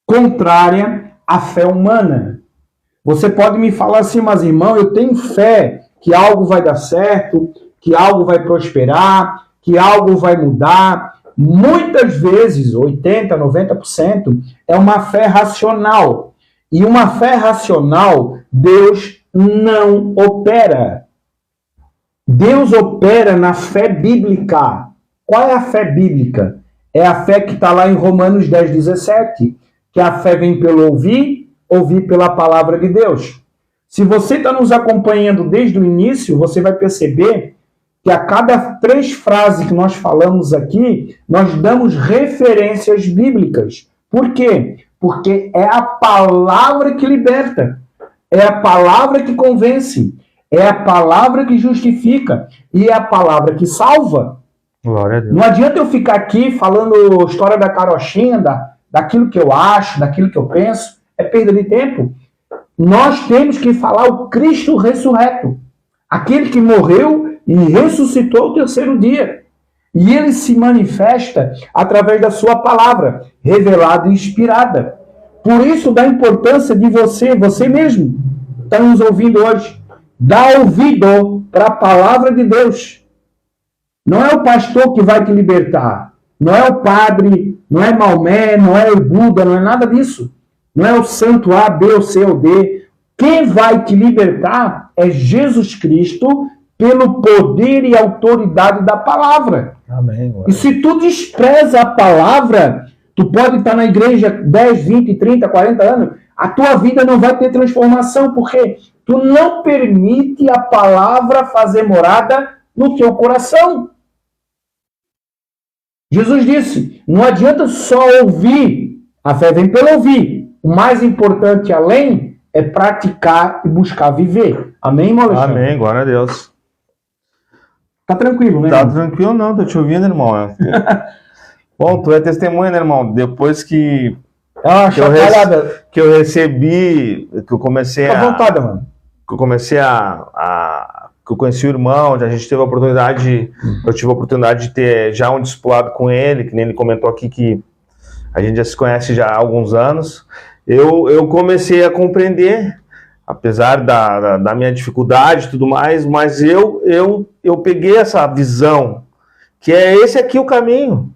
contrária à fé humana. Você pode me falar assim, mas irmão, eu tenho fé que algo vai dar certo, que algo vai prosperar, que algo vai mudar. Muitas vezes, 80%, 90%, é uma fé racional. E uma fé racional, Deus não opera. Deus opera na fé bíblica. Qual é a fé bíblica? É a fé que está lá em Romanos 10, 17. Que a fé vem pelo ouvir, ouvir pela palavra de Deus. Se você está nos acompanhando desde o início, você vai perceber que a cada 3 frases que nós falamos aqui, nós damos referências bíblicas. Por quê? Porque é a palavra que liberta, é a palavra que convence, é a palavra que justifica e é a palavra que salva. Glória a Deus. Não adianta eu ficar aqui falando história da carochinha, daquilo que eu acho, daquilo que eu penso, é perda de tempo. Nós temos que falar o Cristo ressurreto, aquele que morreu e ressuscitou ao 3º dia. E ele se manifesta através da sua palavra, revelada e inspirada. Por isso, da importância de você mesmo, está nos ouvindo hoje, dá ouvido para a palavra de Deus. Não é o pastor que vai te libertar. Não é o padre, não é Maomé, não é o Buda, não é nada disso. Não é o santo A, B, ou C ou D. Quem vai te libertar é Jesus Cristo, pelo poder e autoridade da palavra. Amém. E se tu despreza a palavra, tu pode estar na igreja 10, 20, 30, 40 anos, a tua vida não vai ter transformação, porque tu não permite a palavra fazer morada no teu coração. Jesus disse, não adianta só ouvir, a fé vem pelo ouvir. O mais importante além é praticar e buscar viver. Amém, irmão Alexandre? Amém, glória a Deus. Tá tranquilo, né? Tá tranquilo não, tô te ouvindo, irmão. Bom, tu é testemunha, né, irmão? Depois que eu recebi, que eu comecei Fica à vontade, mano. Que eu comecei que eu conheci o irmão, a gente teve a oportunidade, eu tive a oportunidade de ter já um discipulado com ele, que nem ele comentou aqui que a gente já se conhece já há alguns anos. Eu comecei a compreender, apesar da minha dificuldade e tudo mais, mas eu peguei essa visão, que é esse aqui o caminho,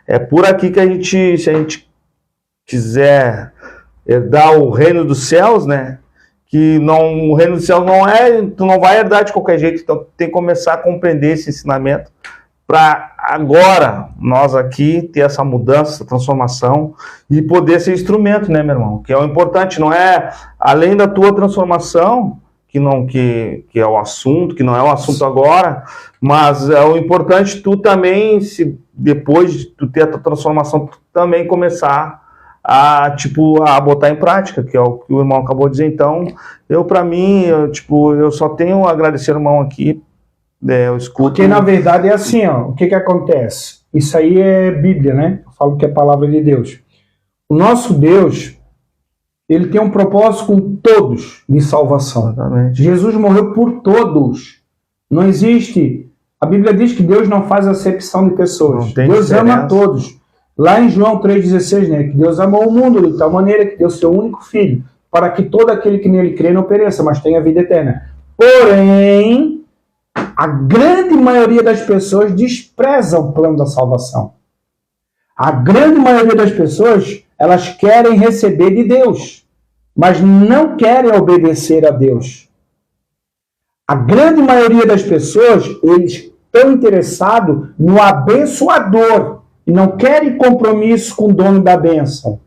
é por aqui que a gente, se a gente quiser herdar o reino dos céus, né, o reino dos céus tu não vai herdar de qualquer jeito, então tem que começar a compreender esse ensinamento, para agora nós aqui ter essa mudança, essa transformação e poder ser instrumento, né, meu irmão? Que é o importante, não é além da tua transformação, que é o assunto, que não é o assunto agora, mas é o importante tu também, se depois de tu ter a tua transformação, tu também começar a botar em prática, que é o que o irmão acabou de dizer. Então, eu só tenho a agradecer ao irmão aqui. Eu escuto. Porque, na verdade, é assim, ó, o que acontece? Isso aí é Bíblia, né? Eu falo que é a palavra de Deus. O nosso Deus, ele tem um propósito com todos de salvação. Exatamente. Jesus morreu por todos. Não existe... A Bíblia diz que Deus não faz acepção de pessoas. Deus ama a todos. Lá em João 3,16, né? Que Deus amou o mundo de tal maneira que deu seu único filho, para que todo aquele que nele crê não pereça, mas tenha vida eterna. Porém... a grande maioria das pessoas despreza o plano da salvação. A grande maioria das pessoas, elas querem receber de Deus, mas não querem obedecer a Deus. A grande maioria das pessoas, eles estão interessados no abençoador que não querem compromisso com o dono da bênção.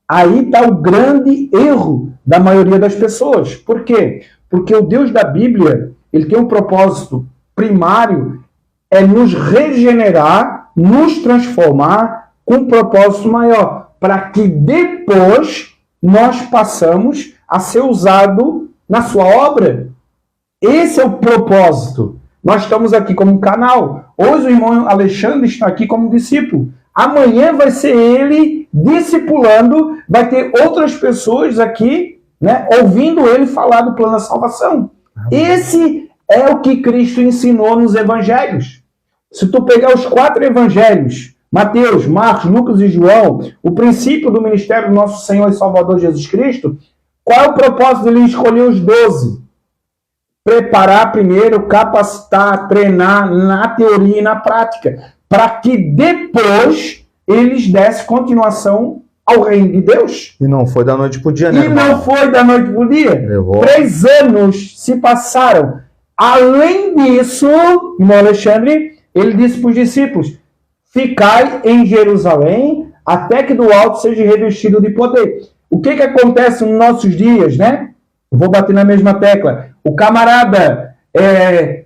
Aí está o grande erro da maioria das pessoas. Por quê? Porque o Deus da Bíblia, ele tem um propósito primário, é nos regenerar, nos transformar com um propósito maior, para que depois nós passamos a ser usado na sua obra. Esse é o propósito. Nós estamos aqui como um canal. Hoje o irmão Alexandre está aqui como discípulo. Amanhã vai ser ele discipulando, vai ter outras pessoas aqui, né, ouvindo ele falar do plano da salvação. Esse é o que Cristo ensinou nos evangelhos. Se tu pegar os 4 evangelhos, Mateus, Marcos, Lucas e João, o princípio do ministério do nosso Senhor e Salvador Jesus Cristo, qual é o propósito dele escolher os 12? Preparar primeiro, capacitar, treinar na teoria e na prática, para que depois eles dessem continuação ao reino de Deus. E não foi da noite para o dia, né? E não foi da noite para o dia. Levou. 3 anos se passaram. Além disso, irmão Alexandre, ele disse para os discípulos, ficai em Jerusalém até que do alto seja revestido de poder. O que acontece nos nossos dias, né? Eu vou bater na mesma tecla. O camarada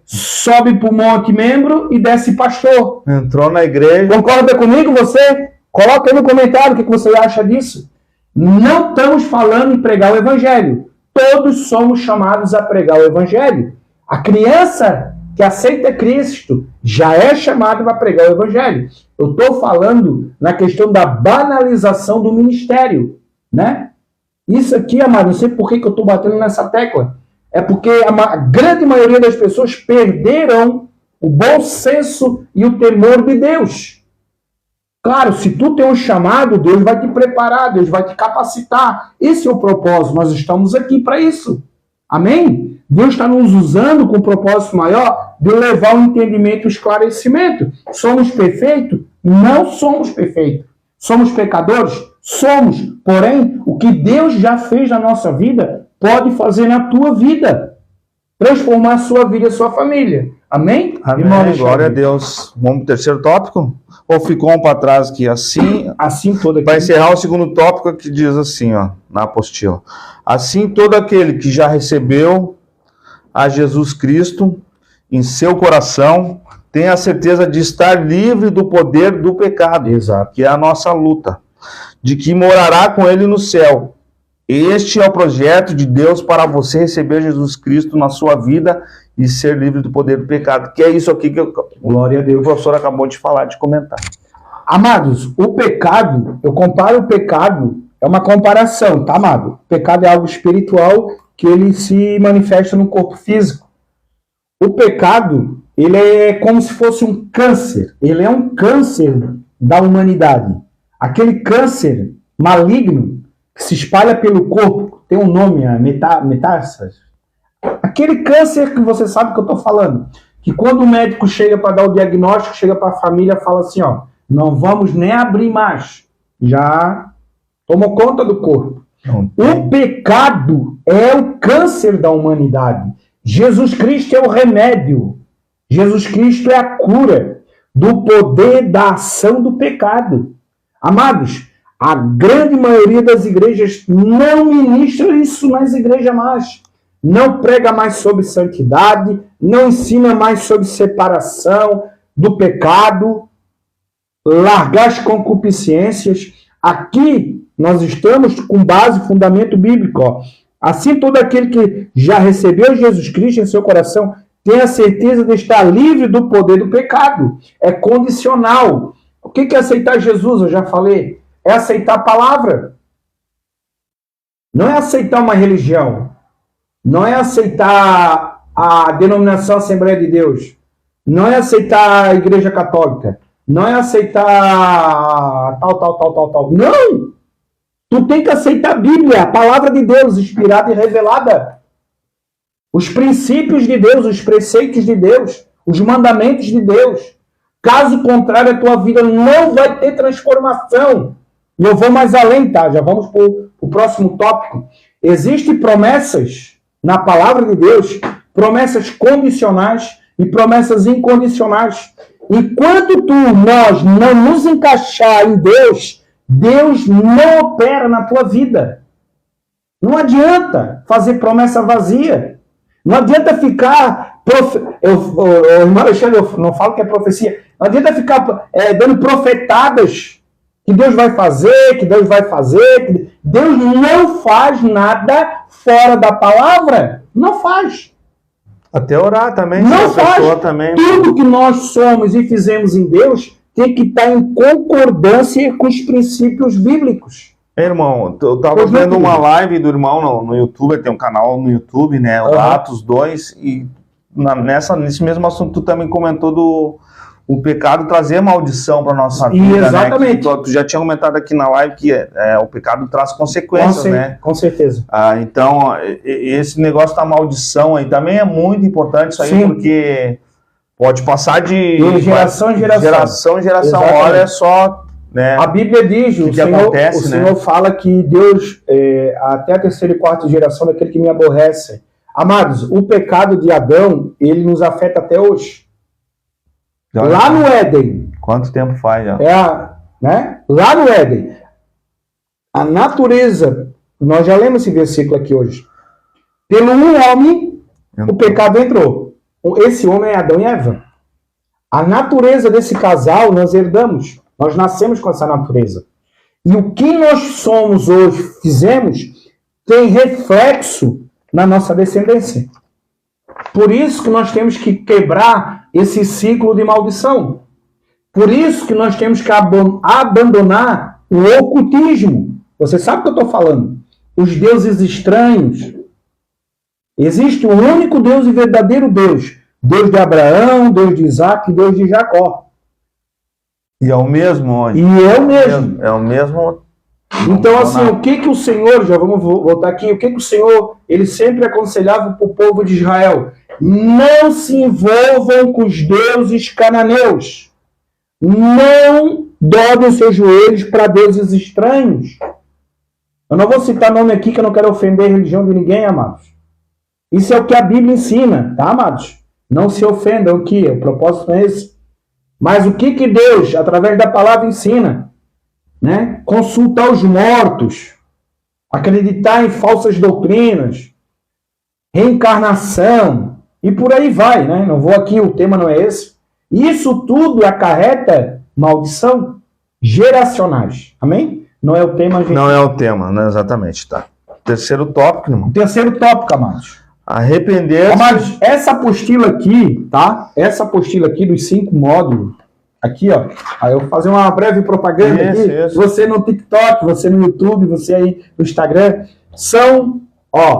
sobe para o monte membro e desce pastor. Entrou na igreja. Concorda comigo você? Coloca aí no comentário o que você acha disso. Não estamos falando em pregar o evangelho. Todos somos chamados a pregar o evangelho. A criança que aceita Cristo já é chamada para pregar o evangelho. Eu estou falando na questão da banalização do ministério, né? Isso aqui, amado, não sei por que eu estou batendo nessa tecla. É porque a grande maioria das pessoas perderam o bom senso e o temor de Deus. Claro, se tu tem um chamado, Deus vai te preparar, Deus vai te capacitar. Esse é o propósito, nós estamos aqui para isso. Amém? Deus está nos usando com um propósito maior de levar o entendimento e o esclarecimento. Somos perfeitos? Não somos perfeitos. Somos pecadores? Somos. Porém, o que Deus já fez na nossa vida, pode fazer na tua vida. Transformar a sua vida e a sua família. Amém? Amém. Glória a Deus. Vamos para o terceiro tópico? Ou ficou um para trás aqui? Assim todo aqui. Para encerrar o segundo tópico que diz assim, ó, na apostila. Assim todo aquele que já recebeu a Jesus Cristo em seu coração tem a certeza de estar livre do poder do pecado. Exato. Que é a nossa luta. De que morará com ele no céu. Este é o projeto de Deus para você receber Jesus Cristo na sua vida e ser livre do poder do pecado. Que é isso aqui que Glória a Deus. o professor acabou de falar, de comentar. Amados, o pecado, eu comparo o pecado, é uma comparação, tá, amado? O pecado é algo espiritual que ele se manifesta no corpo físico. O pecado, ele é como se fosse um câncer. Ele é um câncer da humanidade. Aquele câncer maligno que se espalha pelo corpo, tem um nome, metástase. Aquele câncer que você sabe que eu estou falando, que quando o médico chega para dar o diagnóstico, chega para a família e fala assim, ó, não vamos nem abrir mais, já tomou conta do corpo. O pecado é o câncer da humanidade. Jesus Cristo é o remédio. Jesus Cristo é a cura do poder da ação do pecado. Amados, a grande maioria das igrejas não ministra isso nas igrejas mais. Não prega mais sobre santidade, não ensina mais sobre separação do pecado, largar as concupiscências. Aqui nós estamos com base, fundamento bíblico. Ó. Assim todo aquele que já recebeu Jesus Cristo em seu coração tem a certeza de estar livre do poder do pecado. É condicional. O que é aceitar Jesus? Eu já falei. É aceitar a palavra. Não é aceitar uma religião. Não é aceitar a denominação Assembleia de Deus. Não é aceitar a Igreja Católica. Não é aceitar tal. Não! Tu tem que aceitar a Bíblia, a palavra de Deus, inspirada e revelada. Os princípios de Deus, os preceitos de Deus, os mandamentos de Deus. Caso contrário, a tua vida não vai ter transformação. E eu vou mais além, tá? Já vamos para o próximo tópico. Existem promessas na palavra de Deus, promessas condicionais e promessas incondicionais. Enquanto nós não nos encaixar em Deus, Deus não opera na tua vida. Não adianta fazer promessa vazia. Não adianta ficar... irmão Alexandre, eu não falo que é profecia. Não adianta ficar dando profetadas que Deus vai fazer, que Deus vai fazer. Deus não faz nada fora da palavra. Não faz. Até orar também. Não faz. Também. Tudo que nós somos e fizemos em Deus tem que estar em concordância com os princípios bíblicos. Irmão, eu estava vendo uma live do irmão no YouTube, tem um canal no YouTube, né? O Atos 2, e nesse mesmo assunto tu também comentou o pecado trazer maldição para nossa vida. Exatamente. Né? Tu já tinha comentado aqui na live que o pecado traz consequências, né? Com certeza. Então, esse negócio da maldição aí também é muito importante, isso aí, sim, porque pode passar de geração em geração. Geração em geração. Olha só. Né? A Bíblia diz, o Senhor fala que Deus, até a terceira e quarta geração daquele que me aborrece. Amados, o pecado de Adão, ele nos afeta até hoje. Lá no Éden. Quanto tempo faz já? Né? Lá no Éden. A natureza, nós já lemos esse versículo aqui hoje. Pelo um homem, o pecado entrou. Esse homem é Adão e Eva. A natureza desse casal nós herdamos. Nós nascemos com essa natureza. E o que nós somos hoje, fizemos, tem reflexo na nossa descendência. Por isso que nós temos que quebrar esse ciclo de maldição. Por isso que nós temos que abandonar o ocultismo. Você sabe o que eu estou falando? Os deuses estranhos. Existe um único Deus e verdadeiro Deus. Deus de Abraão, Deus de Isaac e Deus de Jacó. E é o mesmo hoje. E é o mesmo. É o mesmo. Então, assim, o que o Senhor, já vamos voltar aqui, o que o Senhor, ele sempre aconselhava para o povo de Israel? Não se envolvam com os deuses cananeus. Não dobrem os seus joelhos para deuses estranhos. Eu não vou citar nome aqui, que eu não quero ofender a religião de ninguém, amados. Isso é o que a Bíblia ensina, tá, amados? Não se ofendam, o que? O propósito é esse. Mas o que Deus, através da palavra, ensina? Né? Consultar os mortos, acreditar em falsas doutrinas, reencarnação, e por aí vai, né? Não vou aqui, o tema não é esse. Isso tudo acarreta maldição geracionais. Amém? Não é o tema, gente. Não é o tema, né? Exatamente, tá. Terceiro tópico, irmão. Terceiro tópico, amados. Arrepender-se. Mas essa apostila aqui, tá? Essa apostila aqui dos 5 módulos, aqui, ó. Aí eu vou fazer uma breve propaganda aqui. Isso. Você no TikTok, você no YouTube, você aí no Instagram. São, ó,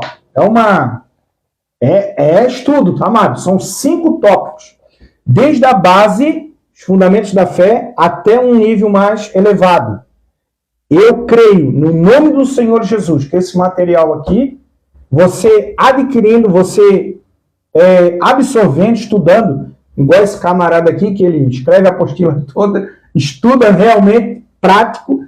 é estudo, tá, amado? São 5 tópicos. Desde a base, os fundamentos da fé, até um nível mais elevado. Eu creio, no nome do Senhor Jesus, que esse material aqui, você adquirindo, você absorvendo, estudando, igual esse camarada aqui, que ele escreve a apostila toda, estuda realmente, prático,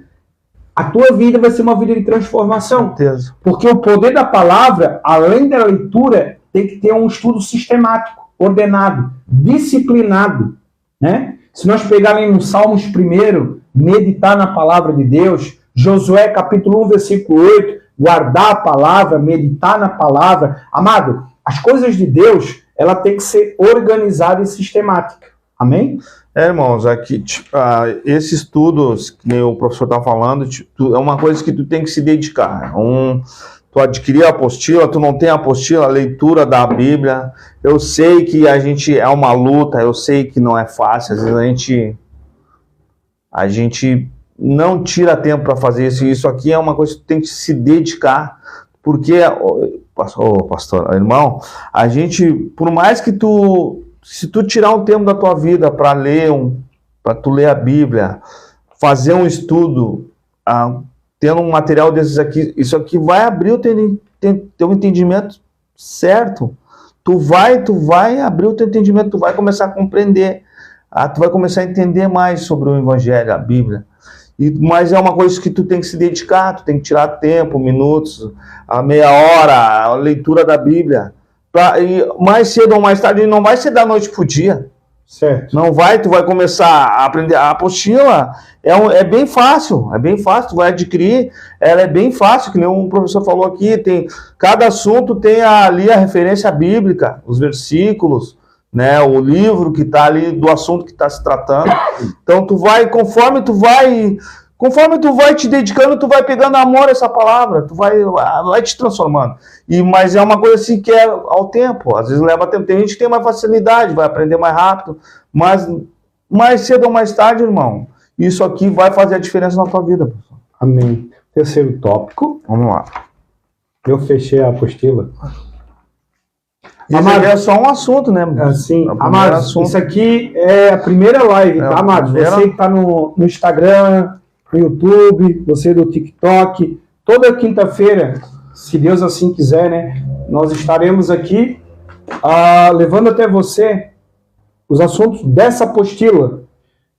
a tua vida vai ser uma vida de transformação. Certeza. Porque o poder da palavra, além da leitura, tem que ter um estudo sistemático, ordenado, disciplinado, né? Se nós pegarmos no Salmos 1, meditar na palavra de Deus, Josué capítulo 1, versículo 8, guardar a palavra, meditar na palavra. Amado, as coisas de Deus, ela tem que ser organizada e sistemática. Amém? Irmãos, aqui, esse estudo, que nem o professor está falando, é uma coisa que tu tem que se dedicar. Tu adquirir a apostila, tu não tem a apostila, a leitura da Bíblia. Eu sei que a gente é uma luta, eu sei que não é fácil, às vezes a gente não tira tempo para fazer isso. Isso aqui é uma coisa que tu tem que se dedicar, porque, pastor, irmão, a gente, por mais que se tu tirar um tempo da tua vida para tu ler a Bíblia, fazer um estudo, tendo um material desses aqui, isso aqui vai abrir o teu entendimento certo. Tu vai abrir o teu entendimento, tu vai começar a compreender, tu vai começar a entender mais sobre o Evangelho, a Bíblia. Mas é uma coisa que tu tem que se dedicar, tu tem que tirar tempo, minutos, a meia hora, a leitura da Bíblia. E mais cedo ou mais tarde, não vai ser da noite pro dia. Certo. Não vai, tu vai começar a aprender. A apostila é bem fácil, tu vai adquirir, ela é bem fácil, que nem um professor falou aqui, cada assunto tem ali a referência bíblica, os versículos, né, o livro que está ali do assunto que está se tratando. Então tu vai, conforme tu vai te dedicando, tu vai pegando amor a essa palavra, tu vai te transformando. Mas é uma coisa assim que é ao tempo, às vezes leva tempo. Tem gente que tem mais facilidade, vai aprender mais rápido, mas mais cedo ou mais tarde, irmão, isso aqui vai fazer a diferença na tua vida. Professor. Amém. Terceiro tópico. Vamos lá. Eu fechei a apostila. Amado, é só um assunto, né? Assim, amados, isso aqui é a primeira live, tá, amados? Você que está no Instagram, no YouTube, você do TikTok, toda quinta-feira, se Deus assim quiser, né? Nós estaremos aqui levando até você os assuntos dessa apostila.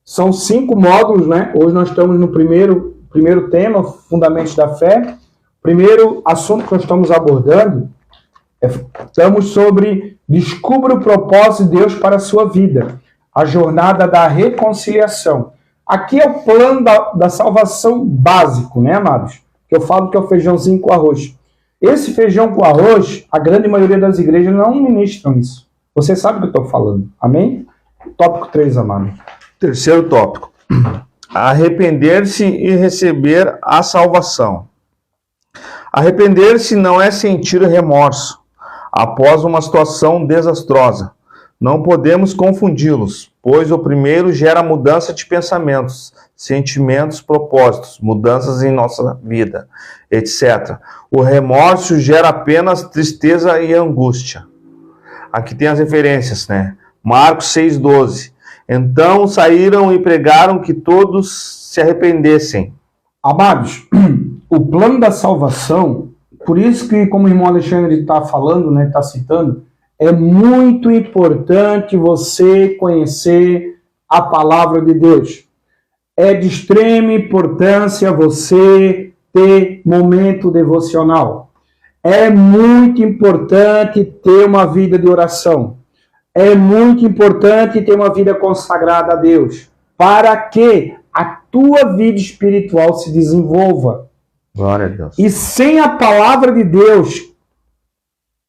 São 5 módulos, né? Hoje nós estamos no primeiro tema, Fundamentos da Fé. Primeiro assunto que nós estamos abordando, estamos sobre descubra o propósito de Deus para a sua vida, a jornada da reconciliação. Aqui é o plano da salvação básico, né, amados? Que eu falo que é o feijãozinho com arroz. Esse feijão com arroz, a grande maioria das igrejas não ministram isso. Você sabe do que eu estou falando, amém? Tópico 3, amado. Terceiro tópico. Arrepender-se e receber a salvação. Arrepender-se não é sentir remorso após uma situação desastrosa. Não podemos confundi-los, pois o primeiro gera mudança de pensamentos, sentimentos, propósitos, mudanças em nossa vida, etc. O remorso gera apenas tristeza e angústia. Aqui tem as referências, né? Marcos 6,12. Então saíram e pregaram que todos se arrependessem. Amados, o plano da salvação, por isso que, como o irmão Alexandre está falando, né, está citando, é muito importante você conhecer a palavra de Deus. É de extrema importância você ter momento devocional. É muito importante ter uma vida de oração. É muito importante ter uma vida consagrada a Deus, para que a tua vida espiritual se desenvolva. Glória a Deus. E sem a palavra de Deus,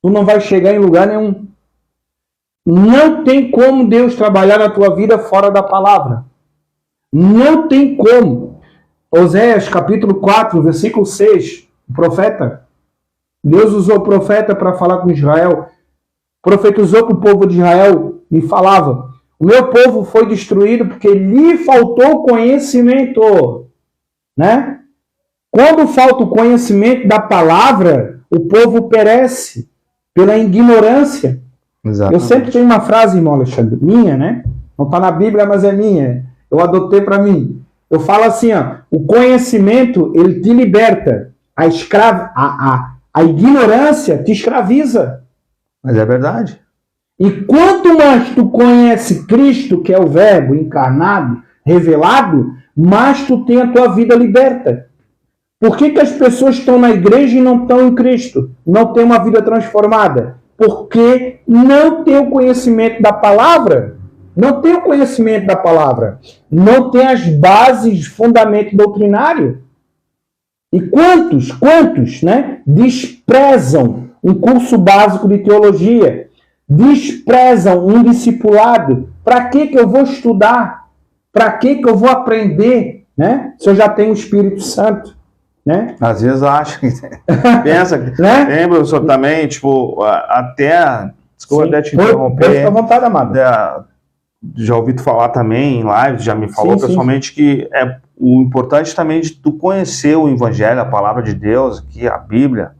tu não vai chegar em lugar nenhum. Não tem como Deus trabalhar na tua vida fora da palavra. Não tem como. Oséias, capítulo 4, versículo 6, o profeta. Deus usou o profeta para falar com Israel. Profetizou para o povo de Israel e falava: o meu povo foi destruído porque lhe faltou conhecimento. Né? Quando falta o conhecimento da palavra, o povo perece pela ignorância. Exatamente. Eu sempre tenho uma frase, irmão Alexandre, minha, né? Não está na Bíblia, mas é minha. Eu adotei para mim. Eu falo assim, ó, o conhecimento, ele te liberta. A ignorância te escraviza. Mas é verdade. E quanto mais tu conhece Cristo, que é o Verbo encarnado, revelado, mais tu tem a tua vida liberta. Por que as pessoas estão na igreja e não estão em Cristo? Não têm uma vida transformada? Porque não tem o conhecimento da palavra. Não tem o conhecimento da palavra. Não tem as bases, fundamento doutrinário. E quantos, né, desprezam um curso básico de teologia? Desprezam um discipulado? Para que eu vou estudar? Para que eu vou aprender, né, se eu já tenho o Espírito Santo? Né? Às vezes acho que pensa que né? Tem, professor, também, tipo, até desculpa até te interromper. Fica à vontade, amado. Já ouvi tu falar também em live, já me falou pessoalmente que é o importante também de tu conhecer o Evangelho, a palavra de Deus, que a Bíblia,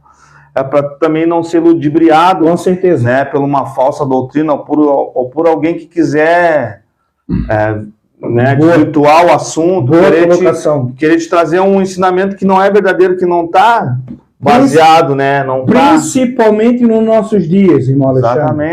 é para também não ser ludibriado, com certeza, né, por uma falsa doutrina ou por alguém que quiser né, desvirtuar o assunto, querer te trazer um ensinamento que não é verdadeiro, que não está baseado, né? Não principalmente nos nossos dias, irmão Alexandre. Exatamente.